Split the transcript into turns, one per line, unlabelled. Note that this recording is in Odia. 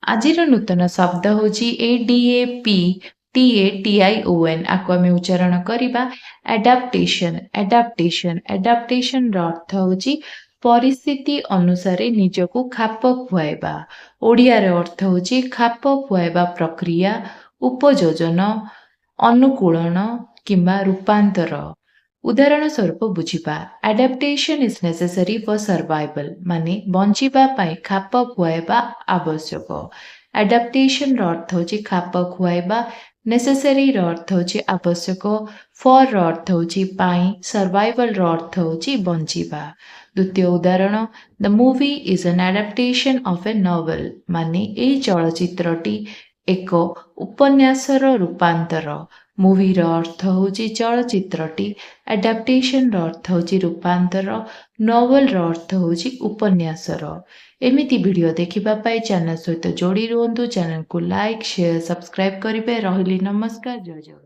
ଆଜିର ନୂତନ ଶବ୍ଦ ହେଉଛି ADAPTATION। ଆକୁ ଆମେ ଉଚ୍ଚାରଣ କରିବା ଆଡାପ୍ଟେସନ। ଆଡାପ୍ଟେସନ ଆଡାପ୍ଟେସନର ଅର୍ଥ ହେଉଛି ପରିସ୍ଥିତି ଅନୁସାରେ ନିଜକୁ ଖାପ ଖୁଆଇବା। ଓଡ଼ିଆରେ ଅର୍ଥ ହେଉଛି ଖାପ ଖୁଆଇବା ପ୍ରକ୍ରିୟା, ଉପଯୋଜନ, ଅନୁକୂଳନ କିମ୍ବା ରୂପାନ୍ତର। ଉଦାହରଣ ସ୍ୱରୂପ ବୁଝିବା, ଆଡାପ୍ଟେସନ ଇଜ୍ ନେସେସରୀ ଫର୍ ସର୍ଭାଇଭାଲ, ମାନେ ବଞ୍ଚିବା ପାଇଁ ଖାପ ଖୁଆଇବା ଆବଶ୍ୟକ। ଆଡାପ୍ଟେସନର ଅର୍ଥ ହେଉଛି ଖାପ ଖୁଆଇବା, ନେସେସରୀର ଅର୍ଥ ହେଉଛି ଆବଶ୍ୟକ, ଫର୍ର ଅର୍ଥ ହେଉଛି ପାଇଁ, ସର୍ଭାଇଭାଲର ଅର୍ଥ ହେଉଛି ବଞ୍ଚିବା। ଦ୍ୱିତୀୟ ଉଦାହରଣ, ଦ movie is an ଆଡାପ୍ଟେସନ of A novel, ମାନେ ଏହି ଚଳଚ୍ଚିତ୍ରଟି ଏକ ଉପନ୍ୟାସର ରୂପାନ୍ତର। ମୁଭିର ଅର୍ଥ ହେଉଛି ଚଳଚ୍ଚିତ୍ରଟି, ଆଡାପ୍ଟେସନର ଅର୍ଥ ହେଉଛି ରୂପାନ୍ତର, ନୋଭେଲର ଅର୍ଥ ହେଉଛି ଉପନ୍ୟାସର। ଏମିତି ଭିଡ଼ିଓ ଦେଖିବା ପାଇଁ ଚ୍ୟାନେଲ ସହିତ ଯୋଡ଼ି ରୁହନ୍ତୁ। ଚ୍ୟାନେଲକୁ ଲାଇକ୍, ସେୟାର, ସବସ୍କ୍ରାଇବ କରିବେ। ରହିଲି, ନମସ୍କାର, ଜୟ ଜଗନ୍ନାଥ।